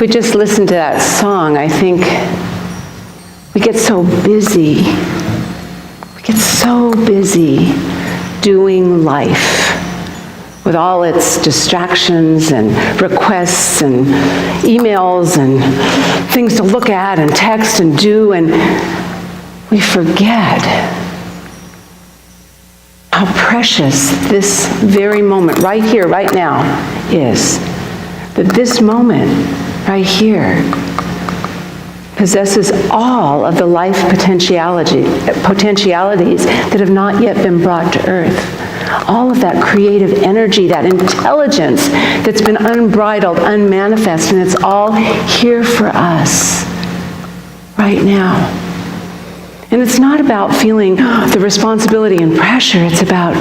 we just listen to that song, I think we get so busy. We get so busy doing life with all its distractions and requests and emails and things to look at and text and do, and we forget how precious this very moment, right here, right now, is. That this moment, right here, possesses all of the life potentialities that have not yet been brought to earth. All of that creative energy, that intelligence that's been unbridled, unmanifest, and it's all here for us right now. And it's not about feeling the responsibility and pressure, it's about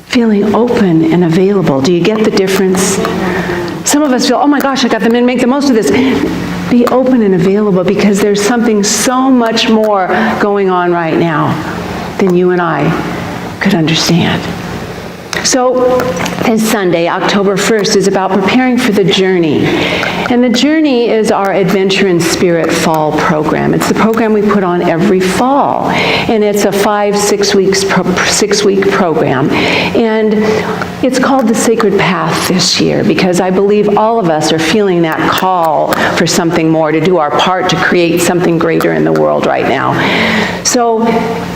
feeling open and available. Do you get the difference? Some of us feel, oh my gosh, I got them in, make the most of this. Be open and available, because there's something so much more going on right now than you and I could understand. So this Sunday, October 1st, is about preparing for the journey. And the journey is our Adventure in Spirit fall program. It's the program we put on every fall. And it's a 6-week program. And it's called the Sacred Path this year, because I believe all of us are feeling that call for something more, to do our part to create something greater in the world right now. So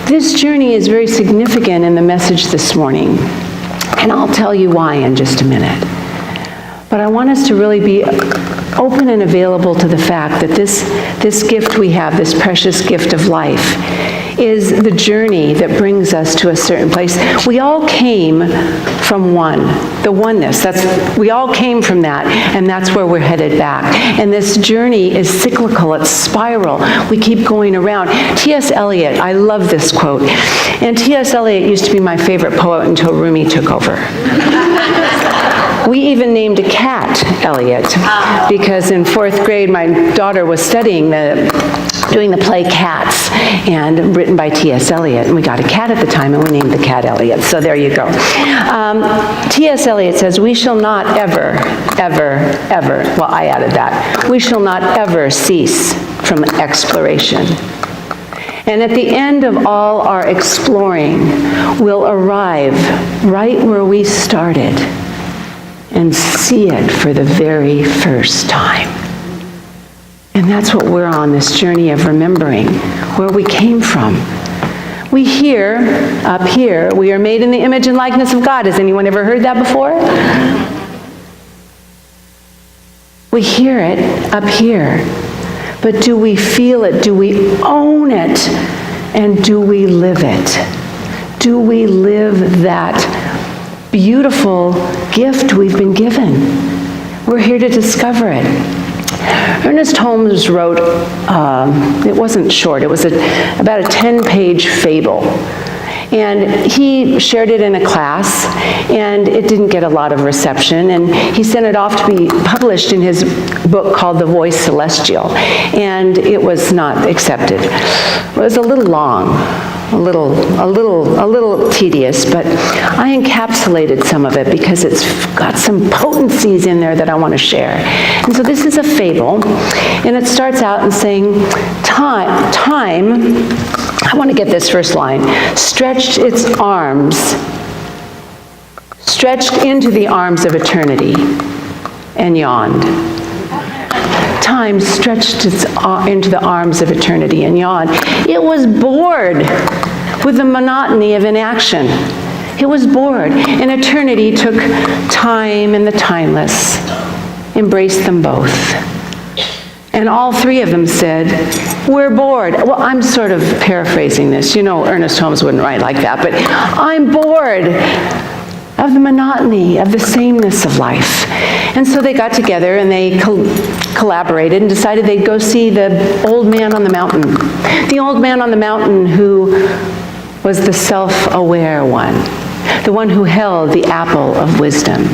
this journey is very significant in the message this morning. And I'll tell you why in just a minute. But I want us to really be open and available to the fact that this gift we have, this precious gift of life, is the journey that brings us to a certain place. We all came from the oneness. We all came from that, and that's where we're headed back. And this journey is cyclical, it's spiral. We keep going around. T.S. Eliot, I love this quote. And T.S. Eliot used to be my favorite poet until Rumi took over. We even named a cat Eliot, because in 4th grade my daughter was studying doing the play Cats, and written by T.S. Eliot, and we got a cat at the time, and we named the cat Eliot. So there you go. T.S. Eliot says, we shall not ever, well, I added that, we shall not ever cease from exploration. And at the end of all our exploring, we'll arrive right where we started and see it for the very first time. And that's what we're on, this journey of remembering where we came from. We hear, up here, we are made in the image and likeness of God. Has anyone ever heard that before? We hear it up here. But do we feel it? Do we own it? And do we live it? Do we live that beautiful gift we've been given? We're here to discover it. Ernest Holmes wrote, it wasn't short, it was about a 10-page fable. And he shared it in a class, and it didn't get a lot of reception, and he sent it off to be published in his book called The Voice Celestial, and it was not accepted. It was a little long, a little tedious, but I encapsulated some of it because it's got some potencies in there that I want to share. And so this is a fable, and it starts out in saying, time, I want to get this first line, stretched its arms, stretched into the arms of eternity, and yawned. Time stretched into the arms of eternity and yawned. It was bored with the monotony of inaction. It was bored. And eternity took time and the timeless, embraced them both. And all three of them said, we're bored. Well, I'm sort of paraphrasing this. You know, Ernest Holmes wouldn't write like that, but I'm bored of the monotony, of the sameness of life. And so they got together and they collaborated and decided they'd go see the old man on the mountain. The old man on the mountain who was the self-aware one, the one who held the apple of wisdom.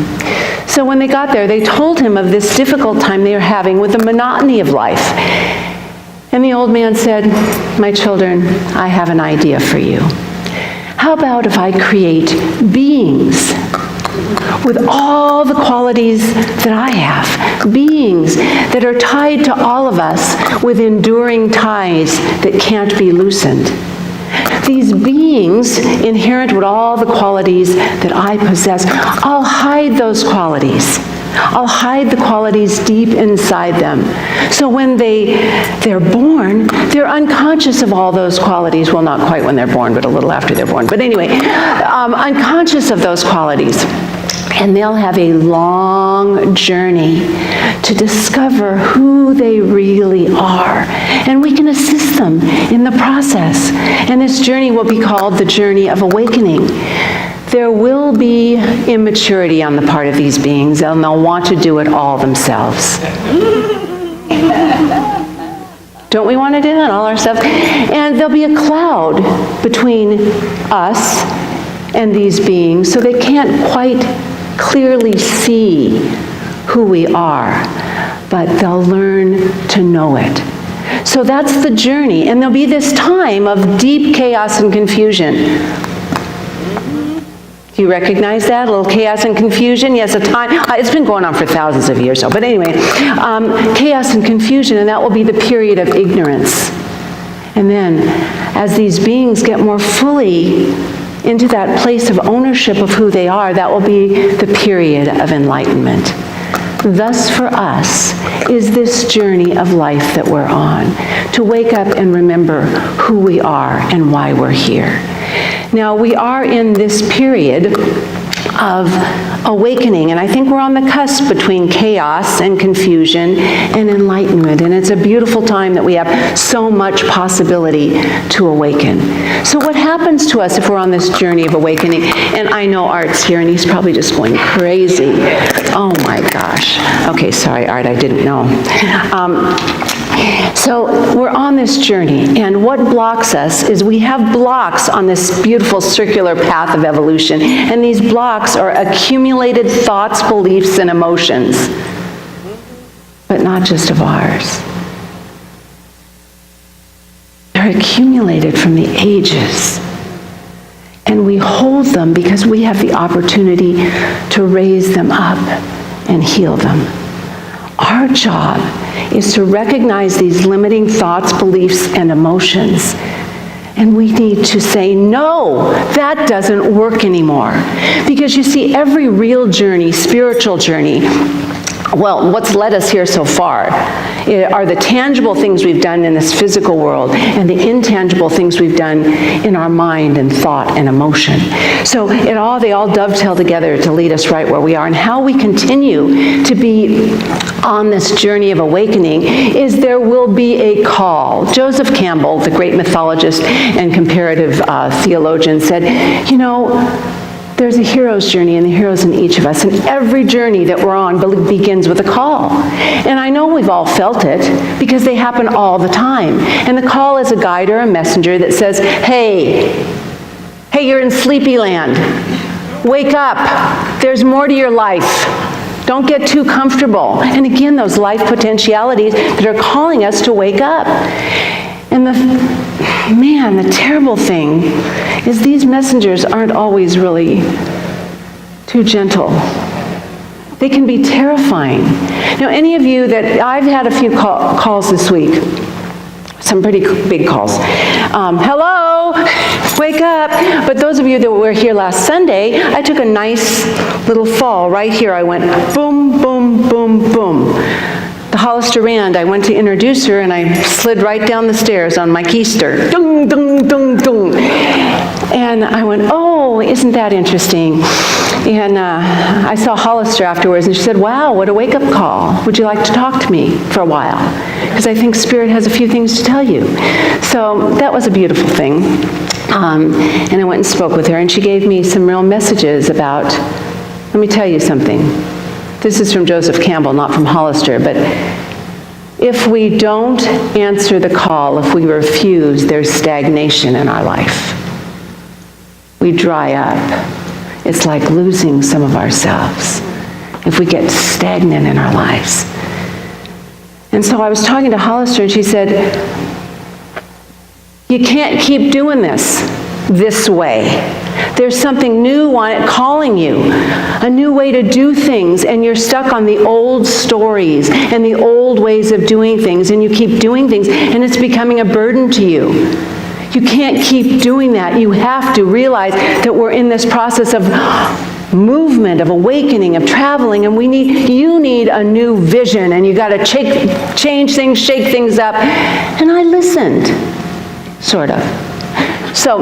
So when they got there, they told him of this difficult time they were having with the monotony of life. And the old man said, my children, I have an idea for you. How about if I create beings with all the qualities that I have, beings that are tied to all of us with enduring ties that can't be loosened. These beings inherent with all the qualities that I possess, I'll hide those qualities. I'll hide the qualities deep inside them. So when they're born, they're unconscious of all those qualities. Well, not quite when they're born, but a little after they're born. But anyway, unconscious of those qualities. And they'll have a long journey to discover who they really are. And we can assist them in the process. And this journey will be called the journey of awakening. There will be immaturity on the part of these beings, and they'll want to do it all themselves. Don't we want to do that all ourselves? And there'll be a cloud between us and these beings, so they can't quite clearly see who we are, but they'll learn to know it. So that's the journey, and there'll be this time of deep chaos and confusion. Do you recognize that? A little chaos and confusion? Yes, a time. It's been going on for thousands of years, but anyway, chaos and confusion, and that will be the period of ignorance. And then, as these beings get more fully into that place of ownership of who they are, that will be the period of enlightenment. Thus, for us, is this journey of life that we're on, to wake up and remember who we are and why we're here. Now, we are in this period of awakening, and I think we're on the cusp between chaos and confusion and enlightenment, and it's a beautiful time that we have so much possibility to awaken. So what happens to us if we're on this journey of awakening? And I know Art's here, and he's probably just going crazy. Oh my gosh. Okay, sorry, Art, I didn't know. So we're on this journey, and what blocks us is we have blocks on this beautiful circular path of evolution, and these blocks are accumulated thoughts, beliefs, and emotions, but not just of ours. They're accumulated from the ages, and we hold them because we have the opportunity to raise them up and heal them. Our job is to recognize these limiting thoughts, beliefs, and emotions. And we need to say, no, that doesn't work anymore. Because you see, every real journey, spiritual journey, well, what's led us here so far are the tangible things we've done in this physical world and the intangible things we've done in our mind and thought and emotion. So they all dovetail together to lead us right where we are. And how we continue to be on this journey of awakening is there will be a call. Joseph Campbell, the great mythologist and comparative theologian, said, you know, there's a hero's journey, and the hero's in each of us. And every journey that we're on begins with a call. And I know we've all felt it, because they happen all the time. And the call is a guide or a messenger that says, hey, you're in sleepy land. Wake up. There's more to your life. Don't get too comfortable. And again, those life potentialities that are calling us to wake up. And the terrible thing is these messengers aren't always really too gentle. They can be terrifying. Now, any of you that, I've had a few calls this week, some pretty big calls. Hello, wake up. But those of you that were here last Sunday, I took a nice little fall right here. I went boom, boom, boom, boom. The Hollister Rand, I went to introduce her, and I slid right down the stairs on my keister. Dung, dung, dung, dung. And I went, oh, isn't that interesting? And I saw Hollister afterwards, and she said, wow, what a wake-up call. Would you like to talk to me for a while? Because I think Spirit has a few things to tell you. So that was a beautiful thing. And I went and spoke with her, and she gave me some real messages about, let me tell you something. This is from Joseph Campbell, not from Hollister, but if we don't answer the call, if we refuse, there's stagnation in our life. We dry up. It's like losing some of ourselves if we get stagnant in our lives. And so I was talking to Hollister, and she said, you can't keep doing this way. There's something new calling you, a new way to do things, and you're stuck on the old stories and the old ways of doing things, and you keep doing things, and it's becoming a burden to you. You can't keep doing that. You have to realize that we're in this process of movement, of awakening, of traveling, and you need a new vision, and you got to change things, shake things up. And I listened, sort of. So,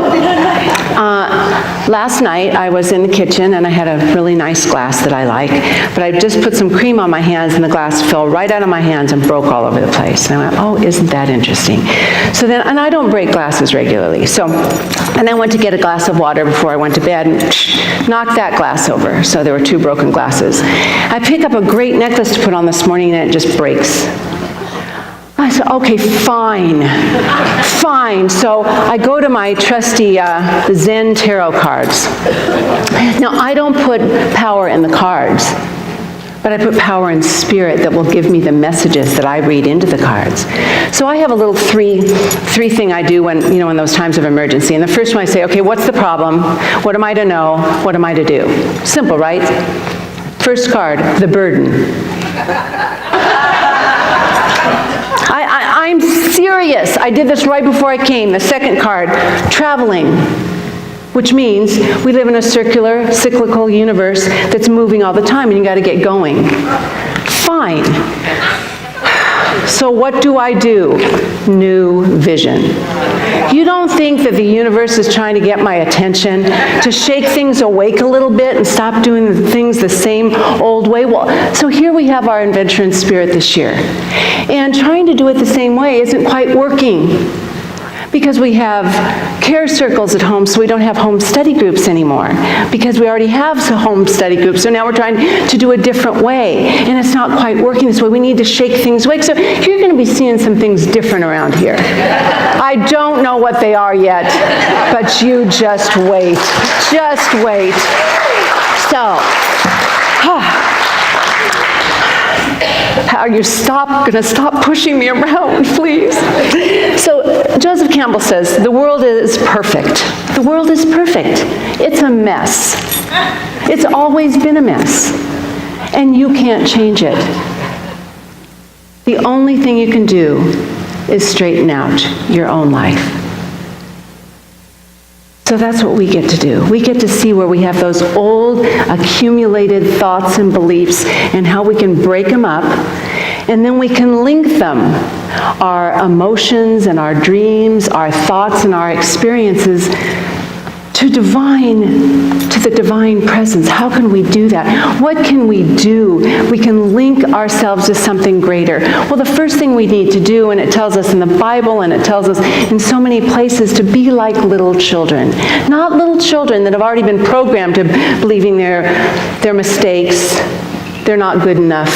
last night I was in the kitchen and I had a really nice glass that I like, but I just put some cream on my hands and the glass fell right out of my hands and broke all over the place. And I went, oh, isn't that interesting? So then, and I don't break glasses regularly, and I went to get a glass of water before I went to bed and knocked that glass over. So there were 2 broken glasses. I pick up a great necklace to put on this morning and it just breaks. I said, okay, fine. So I go to my trusty Zen Tarot Cards. Now, I don't put power in the cards, but I put power in spirit that will give me the messages that I read into the cards. So I have a little three thing I do when, in those times of emergency. And the first one I say, okay, what's the problem? What am I to know? What am I to do? Simple, right? First card, the burden. I'm serious. I did this right before I came. The second card, traveling, which means we live in a circular, cyclical universe that's moving all the time, and you got to get going. Fine. So what do I do? New vision. You don't think that the universe is trying to get my attention, to shake things awake a little bit and stop doing things the same old way? Well, so here we have our adventure in spirit this year. And trying to do it the same way isn't quite working, because we have care circles at home, so we don't have home study groups anymore, because we already have some home study groups, so now we're trying to do a different way, and it's not quite working this way. We need to shake things awake. So you're going to be seeing some things different around here. I don't know what they are yet, but you just wait. Just wait. So, are you going to stop pushing me around, please? So Joseph Campbell says, the world is perfect. The world is perfect. It's a mess. It's always been a mess. And you can't change it. The only thing you can do is straighten out your own life. So that's what we get to do. We get to see where we have those old accumulated thoughts and beliefs and how we can break them up, and then we can link them, our emotions and our dreams, our thoughts and our experiences, to the divine presence. How can we do that? What can we do? We can link ourselves to something greater. Well, the first thing we need to do, and it tells us in the Bible, and it tells us in so many places, to be like little children. Not little children that have already been programmed to believing their mistakes, they're not good enough,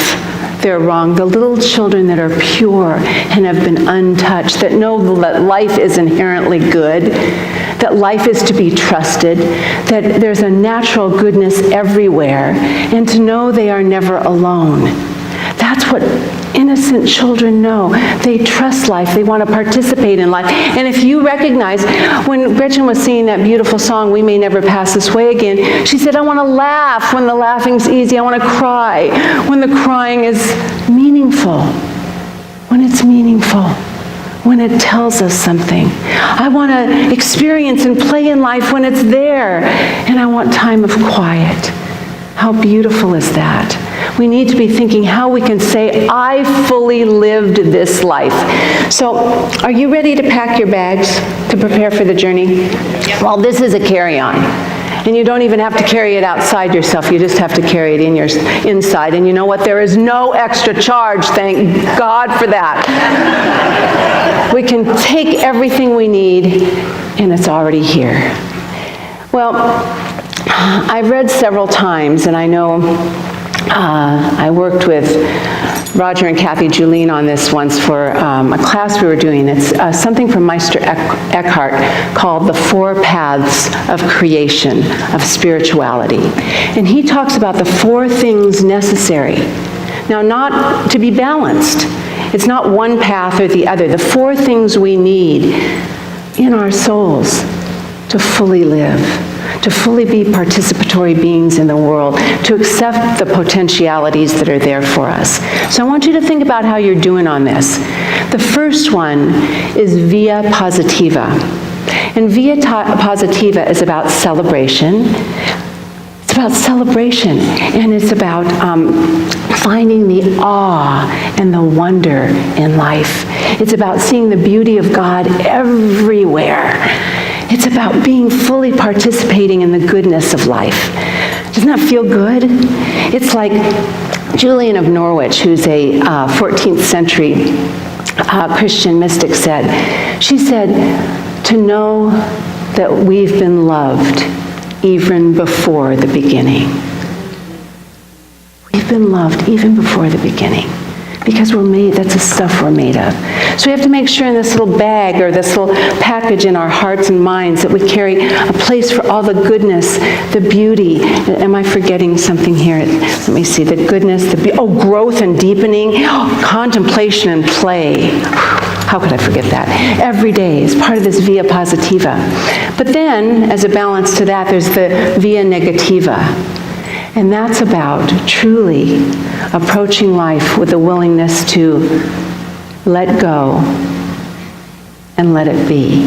they're wrong. The little children that are pure and have been untouched, that know that life is inherently good, that life is to be trusted, that there's a natural goodness everywhere, and to know they are never alone. That's what innocent children know. They trust life. They want to participate in life. And if you recognize, when Gretchen was singing that beautiful song, We May Never Pass This Way Again, she said, I want to laugh when the laughing's easy. I want to cry when the crying is meaningful. When it's meaningful. When it tells us something. I want to experience and play in life when it's there. And I want time of quiet. How beautiful is that? We need to be thinking how we can say, I fully lived this life. So, are you ready to pack your bags to prepare for the journey? Yep. Well, this is a carry-on. And you don't even have to carry it outside yourself. You just have to carry it in your inside. And you know what? There is no extra charge. Thank God for that. We can take everything we need, and it's already here. Well, I've read several times, and I know I worked with Roger and Kathy Julene on this once for a class we were doing. It's something from Meister Eckhart called The Four Paths of Creation, of Spirituality. And he talks about the 4 things necessary. Now, not to be balanced. It's not one path or the other. The 4 things we need in our souls to fully live, to fully be participatory beings in the world, to accept the potentialities that are there for us. So I want you to think about how you're doing on this. The first one is Via Positiva. And Via Positiva is about celebration. It's about celebration, and it's about finding the awe and the wonder in life. It's about seeing the beauty of God everywhere. It's about being fully participating in the goodness of life. Doesn't that feel good? It's like Julian of Norwich, who's a 14th century Christian mystic said. She said, to know that we've been loved even before the beginning. We've been loved even before the beginning. Because we're made, that's the stuff we're made of. So we have to make sure in this little bag or this little package in our hearts and minds that we carry a place for all the goodness, the beauty. Am I forgetting something here? Let me see. The goodness, growth and deepening, contemplation and play. How could I forget that? Every day is part of this Via Positiva. But then, as a balance to that, there's the Via Negativa. And that's about truly approaching life with a willingness to let go and let it be.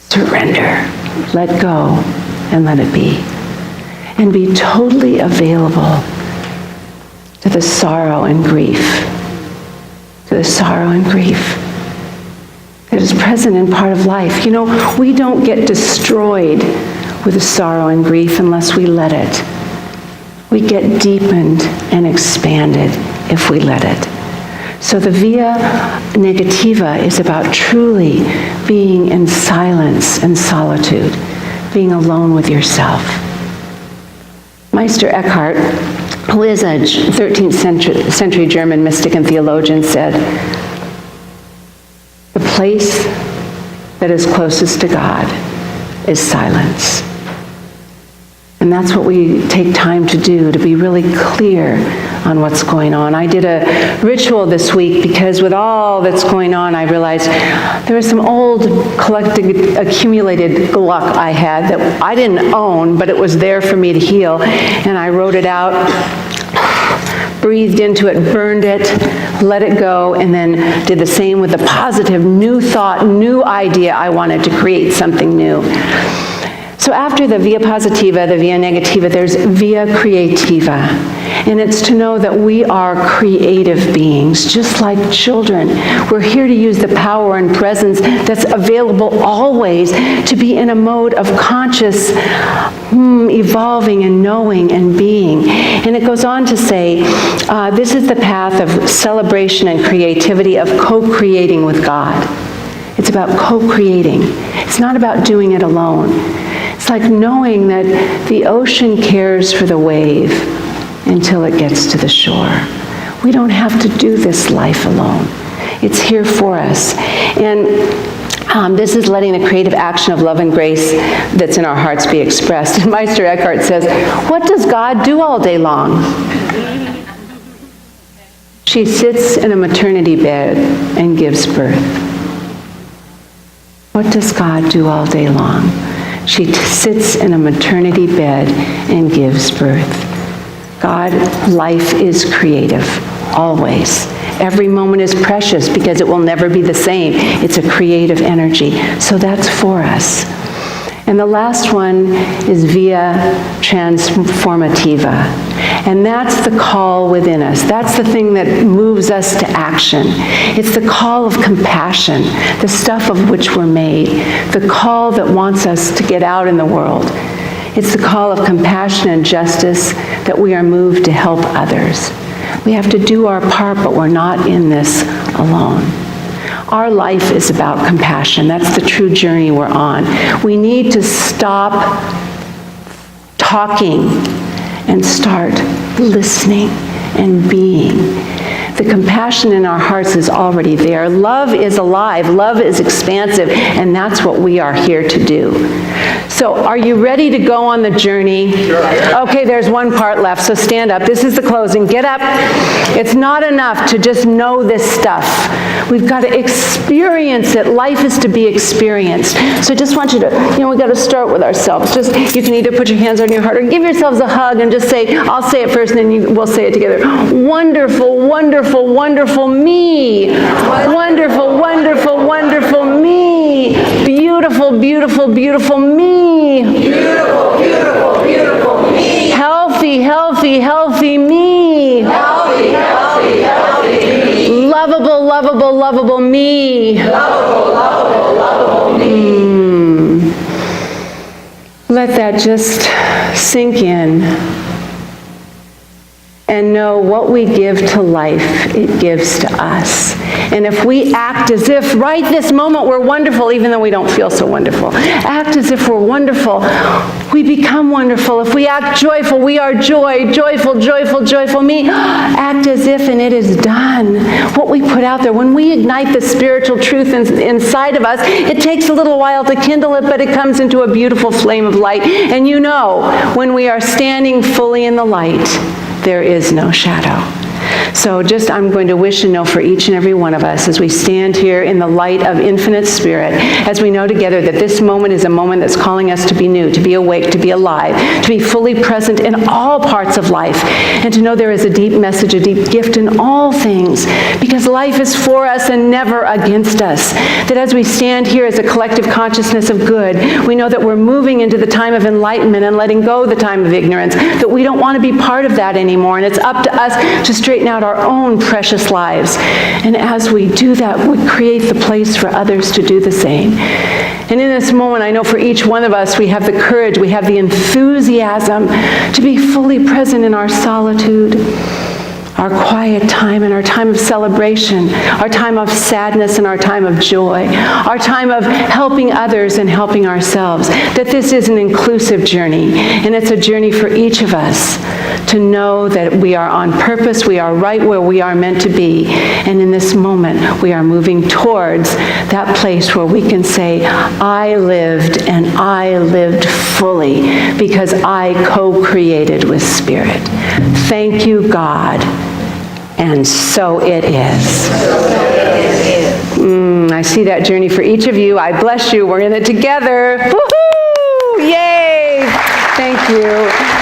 Surrender. Let go and let it be. And be totally available to the sorrow and grief. To the sorrow and grief that is present in part of life. You know, we don't get destroyed with the sorrow and grief unless we let it. We get deepened and expanded if we let it. So the Via Negativa is about truly being in silence and solitude, being alone with yourself. Meister Eckhart, who is a 13th century German mystic and theologian, said, the place that is closest to God is silence. And that's what we take time to do, to be really clear on what's going on. I did a ritual this week because with all that's going on, I realized there was some old collected, accumulated gluck I had that I didn't own, but it was there for me to heal. And I wrote it out, breathed into it, burned it, let it go, and then did the same with the positive, new thought, new idea. I wanted to create something new. So after the Via Positiva, the Via Negativa, there's Via Creativa. And it's to know that we are creative beings, just like children. We're here to use the power and presence that's available always to be in a mode of conscious evolving and knowing and being. And it goes on to say, this is the path of celebration and creativity, of co-creating with God. It's about co-creating. It's not about doing it alone. It's like knowing that the ocean cares for the wave until it gets to the shore. We don't have to do this life alone. It's here for us. And this is letting the creative action of love and grace that's in our hearts be expressed. And Meister Eckhart says, what does God do all day long? She sits in a maternity bed and gives birth. What does God do all day long? She sits in a maternity bed and gives birth. God, life is creative, always. Every moment is precious because it will never be the same. It's a creative energy. So that's for us. And the last one is Via Transformativa. And that's the call within us. That's the thing that moves us to action. It's the call of compassion, the stuff of which we're made, the call that wants us to get out in the world. It's the call of compassion and justice that we are moved to help others. We have to do our part, but we're not in this alone. Our life is about compassion. That's the true journey we're on. We need to stop talking and start listening and being. The compassion in our hearts is already there. Love is alive. Love is expansive. And that's what we are here to do. So are you ready to go on the journey? Sure. Okay, there's one part left, so stand up. This is the closing. Get up. It's not enough to just know this stuff. We've got to experience it. Life is to be experienced. So I just want you to, we've got to start with ourselves. Just, you can either put your hands on your heart or give yourselves a hug and just say, I'll say it first and then we'll say it together. Wonderful, wonderful, wonderful me. Wonderful, wonderful, wonderful me. Beautiful, beautiful, beautiful me. Beautiful, beautiful, beautiful me. Healthy, healthy, healthy me. Healthy, healthy, healthy me. Lovable, lovable, lovable me. Lovable, lovable, lovable me. Let that just sink in. And know what we give to life, it gives to us. And if we act as if right this moment we're wonderful, even though we don't feel so wonderful, act as if we're wonderful, we become wonderful. If we act joyful, we are joy, joyful, joyful, joyful me. Act as if and it is done. What we put out there, when we ignite the spiritual truth inside of us, it takes a little while to kindle it, but it comes into a beautiful flame of light. And you know, when we are standing fully in the light, there is no shadow. So just I'm going to wish and know for each and every one of us as we stand here in the light of infinite spirit, as we know together that this moment is a moment that's calling us to be new, to be awake, to be alive, to be fully present in all parts of life, and to know there is a deep message, a deep gift in all things, because life is for us and never against us. That as we stand here as a collective consciousness of good, we know that we're moving into the time of enlightenment and letting go the time of ignorance, that we don't want to be part of that anymore, and it's up to us to straighten out our own precious lives. And as we do that, we create the place for others to do the same. And in this moment, I know for each one of us, we have the courage, we have the enthusiasm to be fully present in our solitude, our quiet time and our time of celebration, our time of sadness and our time of joy, our time of helping others and helping ourselves. That this is an inclusive journey, and it's a journey for each of us to know that we are on purpose, we are right where we are meant to be, and in this moment we are moving towards that place where we can say, I lived and I lived fully because I co-created with Spirit. Thank you, God. And so it is. I see that journey for each of you. I bless you. We're in it together. Woohoo! Yay! Thank you.